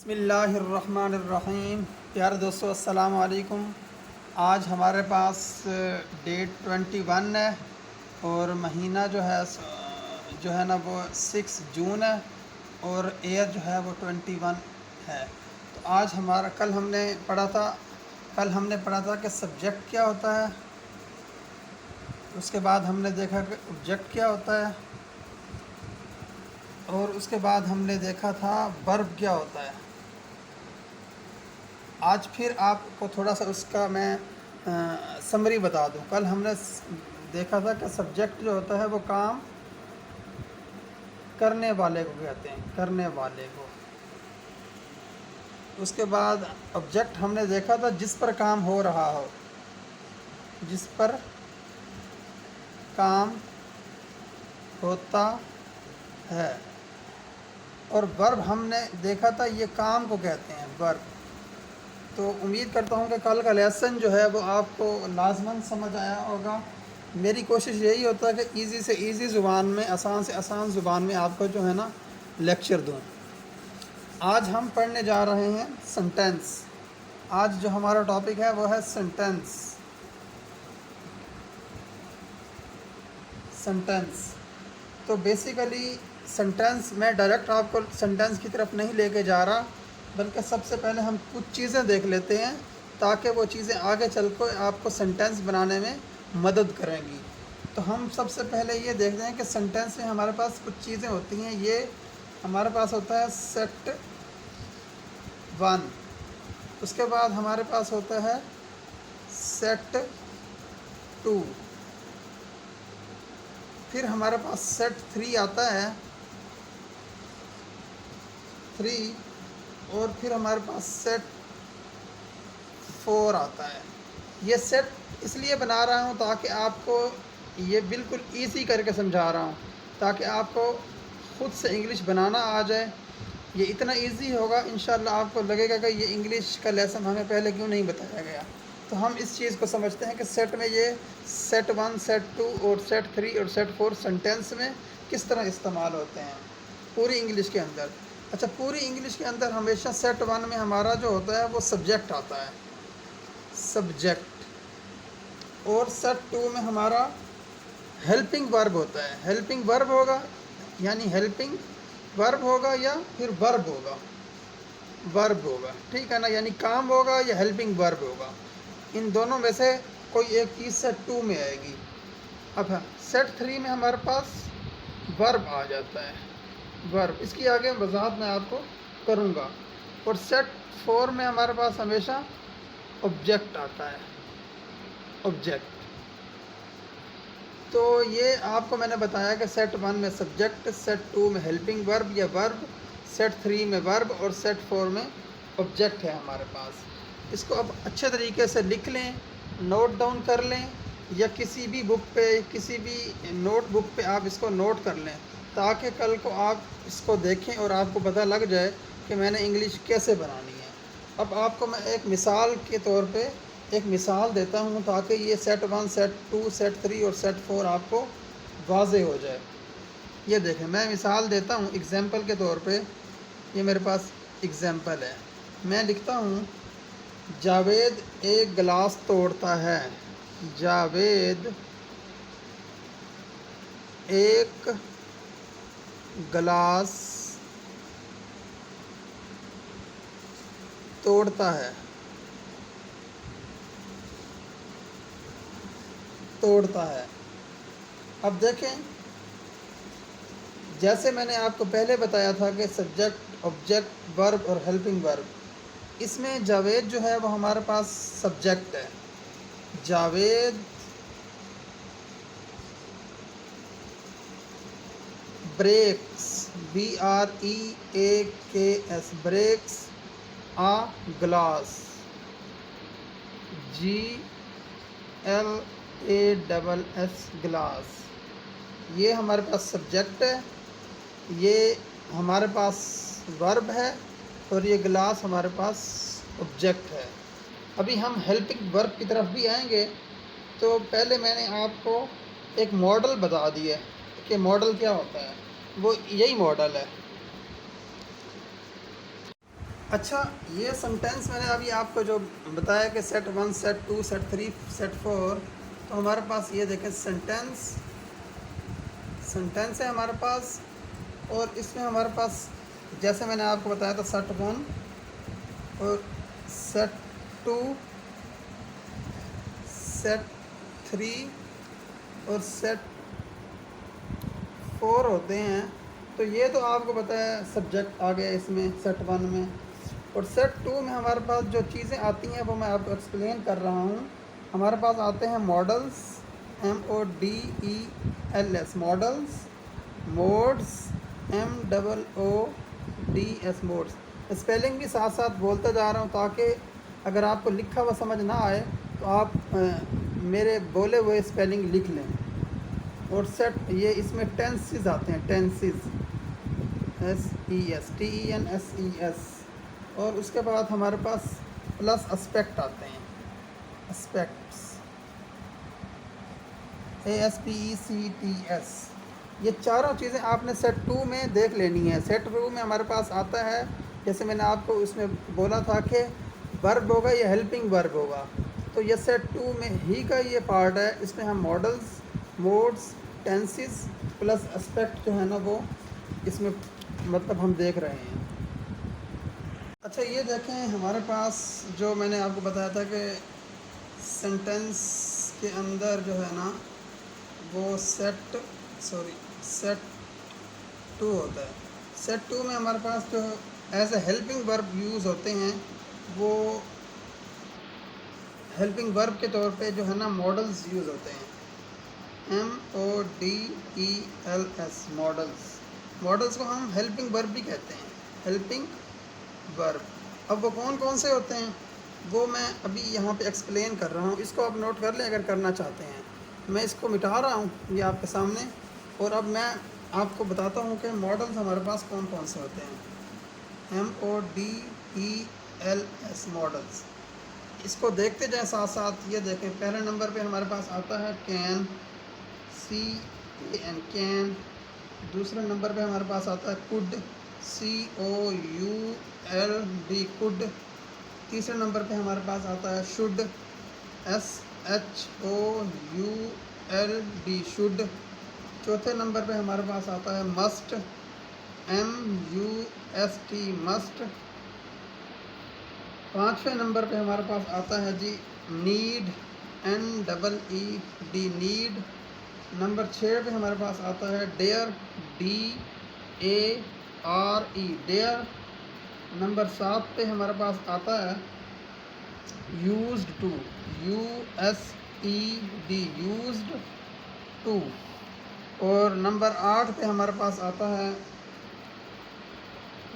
बिस्मिल्लाहिर्रहमानिर्रहीम। प्यारे दोस्तों, अस्सलाम वालेकुम। आज हमारे पास डेट 21 है और महीना जो है ना वो 6 जून है और ईयर जो है वो 21 है। तो आज हमारा कल हमने पढ़ा था कि सब्जेक्ट क्या होता है। उसके बाद हमने देखा कि ऑब्जेक्ट क्या होता है और उसके बाद हमने देखा था वर्ब क्या होता है। आज फिर आपको थोड़ा सा उसका मैं समरी बता दूं। कल हमने देखा था कि सब्जेक्ट जो होता है वो काम करने वाले को कहते हैं, करने वाले को। उसके बाद ऑब्जेक्ट हमने देखा था जिस पर काम हो रहा हो, जिस पर काम होता है। और वर्ब हमने देखा था, ये काम को कहते हैं वर्ब। तो उम्मीद करता हूँ कि कल का लेसन जो है वो आपको लाजमन समझ आया होगा। मेरी कोशिश यही होता है कि इजी से इजी ज़ुबान में, आसान से आसान ज़ुबान में आपको जो है ना लेक्चर दूँ। आज हम पढ़ने जा रहे हैं सेंटेंस। आज जो हमारा टॉपिक है वो है सेंटेंस। सेंटेंस तो बेसिकली सेंटेंस, मैं डायरेक्ट आपको सेंटेंस की तरफ नहीं लेके जा रहा, बल्कि सबसे पहले हम कुछ चीज़ें देख लेते हैं ताकि वो चीज़ें आगे चल कर आपको सेंटेंस बनाने में मदद करेंगी। तो हम सबसे पहले ये देखते हैं कि सेंटेंस में हमारे पास कुछ चीज़ें होती हैं। ये हमारे पास होता है सेट 1, उसके बाद हमारे पास होता है सेट 2, फिर हमारे पास सेट 3 आता है 3, और फिर हमारे पास सेट 4 आता है। ये सेट इसलिए बना रहा हूँ ताकि आपको ये बिल्कुल इजी करके समझा रहा हूँ, ताकि आपको ख़ुद से इंग्लिश बनाना आ जाए। ये इतना इजी होगा इंशाल्लाह, आपको लगेगा कि ये इंग्लिश का लेसन हमें पहले क्यों नहीं बताया गया। तो हम इस चीज़ को समझते हैं कि सेट में ये सेट 1, सेट 2 और सेट 3 और सेट 4 सेंटेंस में किस तरह इस्तेमाल होते हैं पूरी इंग्लिश के अंदर। अच्छा, पूरी इंग्लिश के अंदर हमेशा सेट 1 में हमारा जो होता है वो सब्जेक्ट आता है, सब्जेक्ट। और सेट 2 में हमारा हेल्पिंग वर्ब होता है। हेल्पिंग वर्ब होगा, यानी हेल्पिंग वर्ब होगा या फिर वर्ब होगा, वर्ब होगा, ठीक है ना, यानी काम होगा या हेल्पिंग वर्ब होगा। इन दोनों में से कोई एक चीज़ सेट 2 में आएगी। अब सेट 3 में हमारे पास वर्ब आ जाता है, वर्ब। इसकी आगे वजाहत मैं आपको करूँगा। और सेट 4 में हमारे पास हमेशा ऑब्जेक्ट आता है, ऑब्जेक्ट। तो ये आपको मैंने बताया कि सेट 1 में सब्जेक्ट, सेट 2 में हेल्पिंग वर्ब या वर्ब, सेट 3 में वर्ब और सेट 4 में ऑब्जेक्ट है हमारे पास। इसको अब अच्छे तरीके से लिख लें, नोट डाउन कर लें, या किसी भी बुक पे, किसी भी नोटबुक पे आप इसको नोट कर लें, ताकि कल को आप इसको देखें और आपको पता लग जाए कि मैंने इंग्लिश कैसे बनानी है। अब आपको मैं एक मिसाल के तौर पे एक मिसाल देता हूँ ताकि ये सेट 1, सेट 2, सेट 3 और सेट 4 आपको वाज़े हो जाए। ये देखें, मैं मिसाल देता हूँ एग्ज़ाम्पल के तौर पे। ये मेरे पास एग्ज़ाम्पल है। मैं लिखता हूँ, जावेद एक गिलास तोड़ता है। जावेद एक गिलास तोड़ता है, तोड़ता है। अब देखें, जैसे मैंने आपको पहले बताया था कि सब्जेक्ट, ऑब्जेक्ट, वर्ब और हेल्पिंग वर्ब, इसमें जावेद जो है वो हमारे पास सब्जेक्ट है। जावेद ब्रेक्स, BREAKS, ब्रेक्स आ ग्लास, GLASS, ग्लास। ये हमारे पास सब्जेक्ट है, ये हमारे पास वर्ब है और ये गिलास हमारे पास ऑब्जेक्ट है। अभी हम हेल्पिंग वर्ब की तरफ भी आएंगे। तो पहले मैंने आपको एक मॉडल बता दिया कि मॉडल क्या होता है, वो यही मॉडल है। अच्छा, ये सेंटेंस मैंने अभी आपको जो बताया कि सेट 1 सेट 2 सेट 3 सेट 4, तो हमारे पास ये देखें सेंटेंस सेंटेंस है हमारे पास। और इसमें हमारे पास जैसे मैंने आपको बताया था सेट 1 और सेट 2 सेट 3 और सेट 4 होते हैं। तो ये तो आपको पता है सब्जेक्ट आ गया इसमें सेट 1 में। और सेट 2 में हमारे पास जो चीज़ें आती हैं वो मैं आपको एक्सप्लेन कर रहा हूँ। हमारे पास आते हैं models, MODELS models, modes, MOODS modes. Spelling भी साथ साथ बोलते जा रहा हूँ ताकि अगर आपको लिखा हुआ समझ ना आए तो आप मेरे बोले हुए स्पेलिंग लिख लें। और सेट ये इसमें टेंसेस आते हैं, टेंसेस TENSES। और उसके बाद हमारे पास प्लस एस्पेक्ट आते हैं, एस्पेक्ट्स ASPECTS। ये चारों चीज़ें आपने सेट 2 में देख लेनी है। सेट 2 में हमारे पास आता है, जैसे मैंने आपको उसमें बोला था कि वर्ब होगा, ये हेल्पिंग वर्ब होगा। तो ये सेट 2 में ही का ये पार्ट है। इसमें हम models, modes, tenses plus aspect जो है ना वो इसमें मतलब हम देख रहे हैं। अच्छा, ये देखें हमारे पास जो मैंने आपको बताया था कि सेंटेंस के अंदर जो है ना वो सेट 2 होता है। सेट 2 में हमारे पास जो as a helping verb use होते हैं वो हेल्पिंग वर्ब के तौर पे जो है ना मॉडल्स यूज़ होते हैं, MODELS मॉडल्स। मॉडल्स को हम हेल्पिंग वर्ब भी कहते हैं, हेल्पिंग वर्ब। अब वो कौन कौन से होते हैं वो मैं अभी यहाँ पे एक्सप्लेन कर रहा हूँ। इसको आप नोट कर लें अगर करना चाहते हैं। मैं इसको मिटा रहा हूँ ये आपके सामने, और अब मैं आपको बताता हूँ कि मॉडल्स हमारे पास कौन कौन से होते हैं। MODELS models. इसको देखते जाएं साथ साथ। ये देखें पहले नंबर पे हमारे पास आता है कैन, CAN कैन। दूसरे नंबर पे हमारे पास आता है कुड, COULD कुड। तीसरे नंबर पे हमारे पास आता है शुड, SHOULD शुड। चौथे नंबर पे हमारे पास आता है मस्ट, MUST मस्ट। पाँचवें नंबर पे हमारे पास आता है जी नीड, NEED नीड। नंबर 6 पे हमारे पास आता है डेयर, DARE डेयर। नंबर 7 पे हमारे पास आता है used to, USED used to. और नंबर 8 पे हमारे पास आता है,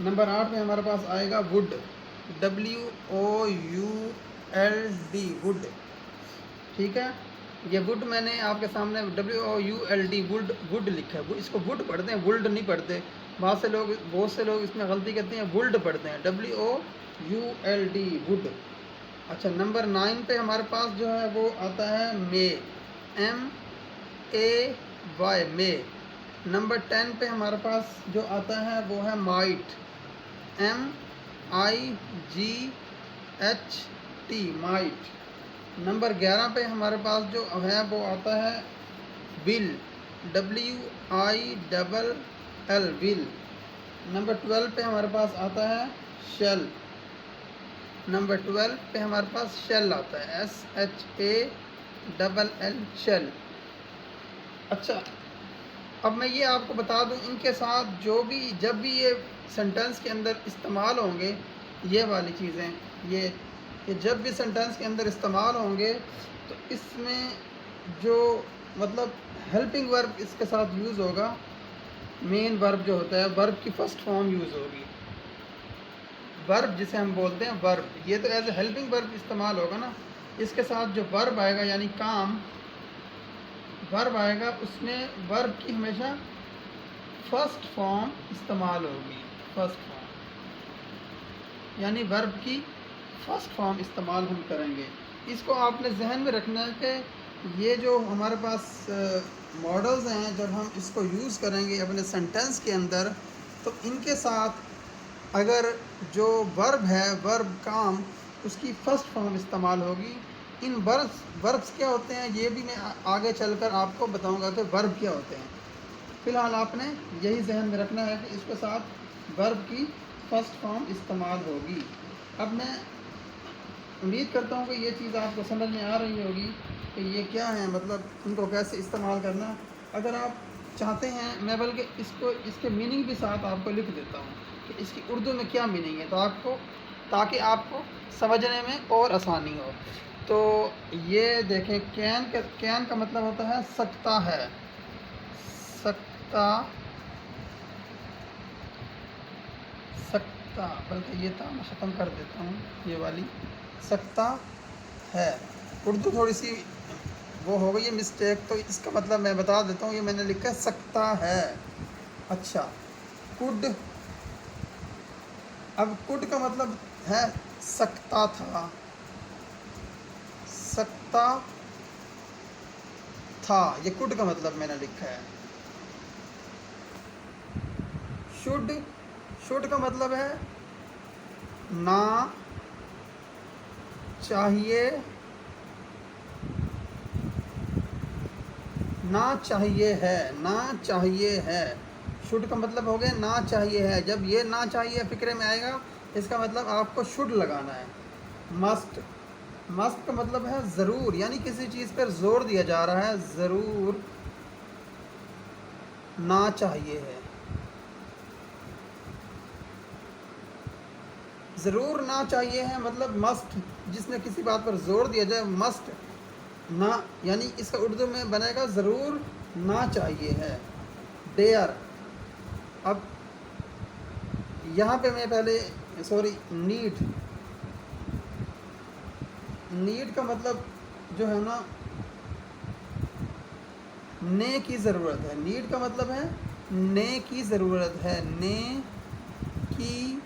नंबर 8 पे हमारे पास आएगा वुड, WOULD वुड। ठीक है, ये वुड मैंने आपके सामने WOULD वुड वुड लिखा है। इसको वुड पढ़ते हैं, वुल्ड नहीं पढ़ते। बहुत से लोग इसमें गलती करते हैं, वुल्ड पढ़ते हैं, WOULD वुड। अच्छा, नंबर 9 पे हमारे पास जो है वो आता है मे, MAY मे। नंबर 10 पे हमारे पास जो आता है वो है माइट, MIGHT माइट। नंबर 11 पे हमारे पास जो है वो आता है विल, WILL विल। नंबर 12 पे हमारे पास आता है शेल। नंबर 12 पे हमारे पास शेल आता है, SHALL शेल। अच्छा, अब मैं ये आपको बता दूं, इनके साथ जब भी ये सेंटेंस के अंदर इस्तेमाल होंगे ये वाली चीज़ें, ये जब भी सेंटेंस के अंदर इस्तेमाल होंगे तो इसमें जो मतलब हेल्पिंग वर्ब इसके साथ यूज़ होगा। मेन वर्ब जो होता है, वर्ब की फ़र्स्ट फॉर्म यूज़ होगी। वर्ब जिसे हम बोलते हैं वर्ब, ये तो एज ए हेल्पिंग वर्ब इस्तेमाल होगा ना। इसके साथ जो वर्ब आएगा यानी काम वर्ब आएगा, उसमें वर्ब की हमेशा फर्स्ट फॉर्म इस्तेमाल होगी। फर्स्ट फॉर्म यानी वर्ब की फर्स्ट फॉर्म इस्तेमाल हम करेंगे। इसको आपने जहन में रखना है कि ये जो हमारे पास मॉडल्स हैं, जब हम इसको यूज़ करेंगे अपने सेंटेंस के अंदर तो इनके साथ अगर जो वर्ब है, वर्ब काम, उसकी फर्स्ट फॉर्म इस्तेमाल होगी। इन वर्ब्स क्या होते हैं ये भी मैं आगे चलकर आपको बताऊंगा कि वर्ब क्या होते हैं। फ़िलहाल आपने यही जहन में रखना है कि इसके साथ वर्ब की फर्स्ट फॉर्म इस्तेमाल होगी। अब मैं उम्मीद करता हूँ कि ये चीज़ आपको समझ में आ रही होगी कि ये क्या है, मतलब इनको कैसे इस्तेमाल करना। अगर आप चाहते हैं मैं बल्कि इसको इसके मीनिंग भी साथ आपको लिख देता हूँ कि इसकी उर्दू में क्या मीनिंग है, तो आपको ताकि आपको समझने में और आसानी हो। तो ये देखें, कैन का मतलब होता है सकता है, सकता, सकता, बल्कि ये था मैं ख़त्म कर देता हूँ, ये वाली सकता है। उर्दू थोड़ी सी वो हो गई है मिस्टेक, तो इसका मतलब मैं बता देता हूँ। ये मैंने लिखा है सकता है। अच्छा, कुड, अब कुड का मतलब है सकता था, सकता था, ये कुड का मतलब मैंने लिखा है। शुड, शुड का मतलब है ना चाहिए, ना चाहिए है, ना चाहिए है। शुड का मतलब हो गया ना चाहिए है। जब ये ना चाहिए फिक्रे में आएगा, इसका मतलब आपको शुड लगाना है। मस्ट, मस्ट का मतलब है ज़रूर, यानी किसी चीज़ पर ज़ोर दिया जा रहा है, ज़रूर ना चाहिए है, ज़रूर ना चाहिए है मतलब मस्ट, जिसने किसी बात पर ज़ोर दिया जाए, मस्ट ना, यानी इसका उर्दू में बनेगा ज़रूर ना चाहिए है। डेयर, अब यहाँ पे मैं पहले सॉरी नीड, नीड का मतलब जो है ना ने की ज़रूरत है। नीड का मतलब है ने की ज़रूरत है, ने की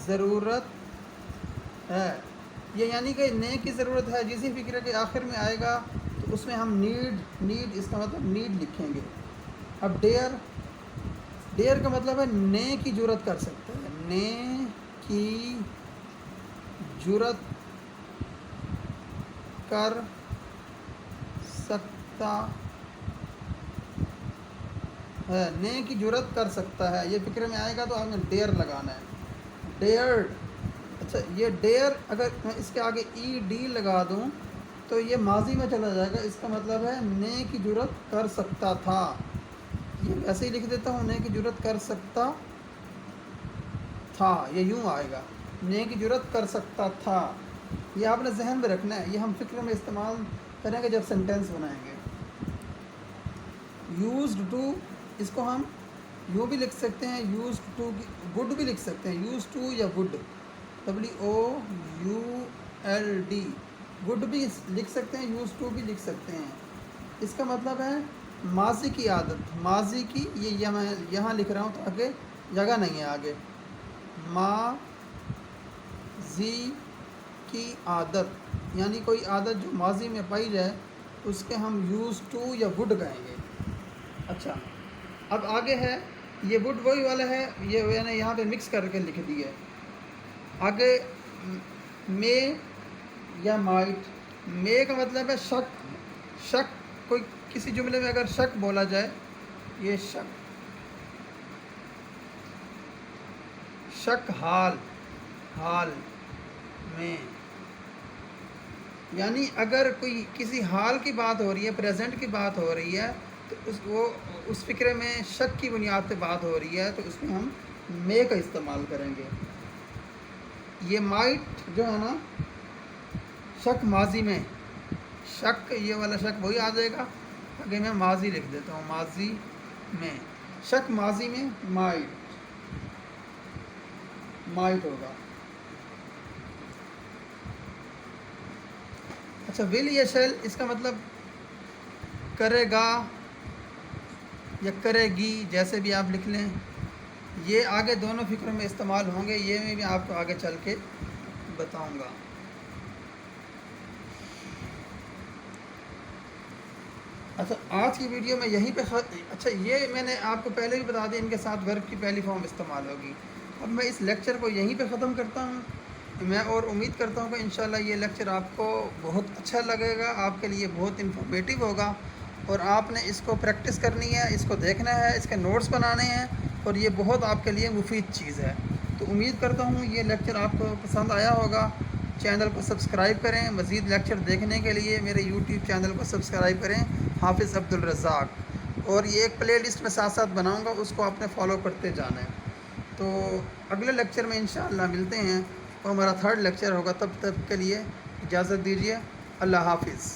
ज़रूरत है। ये यानी कि ने की ज़रूरत है जिस फिक्र के आखिर में आएगा तो उसमें हम नीड, नीड इसका मतलब नीड लिखेंगे। अब डेयर, डेयर का मतलब है ने की ज़रूरत कर सकते हैं, ने की ज़रूरत कर सकता है, ने की ज़रूरत कर सकता है, ये फिक्र में आएगा तो आपने डेयर लगाना है। डेयर्ड, अच्छा ये डेयर अगर मैं इसके आगे ई डी लगा दूं तो ये माजी में चला जाएगा, इसका मतलब है ने की ज़रूरत कर सकता था। ये वैसे ही लिख देता हूँ, ने की ज़रूरत कर सकता था, ये यूँ आएगा, ने की ज़रूरत कर सकता था। ये आपने जहन में रखना है, ये हम फिक्र में इस्तेमाल करेंगे जब सेंटेंस बनाएंगे। यूज्ड टू, इसको हम यूँ भी लिख सकते हैं, यूज्ड टू, गुड भी लिख सकते हैं, यूज टू या गुड, WOULD, गुड भी लिख सकते हैं, यूज टू भी लिख सकते हैं। इसका मतलब है माजी की आदत, माजी की, ये यहाँ लिख रहा हूँ ताकि जगह नहीं है आगे, माजी की आदत, यानी कोई आदत जो माजी में पाई जाए उसके हम यूज़ टू या वुड कहेंगे। अच्छा, अब आगे है, ये वुड वही वाला है, ये मैंने यहाँ पे मिक्स करके लिख दिया है। आगे मे या माइट, मे का मतलब है शक, शक, कोई किसी जुमले में अगर शक बोला जाए, ये शक, शक हाल, हाल में, यानी अगर कोई किसी हाल की बात हो रही है, प्रेजेंट की बात हो रही है, तो उस फिक्रे में शक की बुनियाद पे बात हो रही है, तो उसमें हम मे का इस्तेमाल करेंगे। ये माइट जो है ना, शक माजी में, शक ये वाला शक वही आ जाएगा, आगे मैं माजी लिख देता हूँ, माजी में, शक माजी में माइट, माइट होगा। अच्छा, विल या शैल, इसका मतलब करेगा या करेगी, जैसे भी आप लिख लें। ये आगे दोनों फिक्रों में इस्तेमाल होंगे, ये मैं भी आपको आगे चल के बताऊंगा। अच्छा, आज की वीडियो में यहीं पे अच्छा, ये मैंने आपको पहले भी बता दिया, इनके साथ वर्ब की पहली फॉर्म इस्तेमाल होगी। अब मैं इस लेक्चर को यहीं पे ख़त्म करता हूँ। मैं और उम्मीद करता हूँ कि इंशाल्लाह ये लेक्चर आपको बहुत अच्छा लगेगा, आपके लिए बहुत इन्फॉर्मेटिव होगा, और आपने इसको प्रैक्टिस करनी है, इसको देखना है, इसके नोट्स बनाने हैं, और ये बहुत आपके लिए मुफीद चीज़ है। तो उम्मीद करता हूँ ये लेक्चर आपको पसंद आया होगा। चैनल को सब्सक्राइब करें, मज़ीद लेक्चर देखने के लिए मेरे यूट्यूब चैनल को सब्सक्राइब करें, हाफिज़ अब्दुल रज़ाक। और ये एक प्ले लिस्ट में साथ साथ बनाऊँगा, उसको आपने फॉलो करते जाना है। तो अगले लेक्चर में इंशाअल्लाह मिलते हैं, और हमारा थर्ड लेक्चर होगा। तब तक के लिए इजाज़त दीजिए। अल्लाह हाफिज़।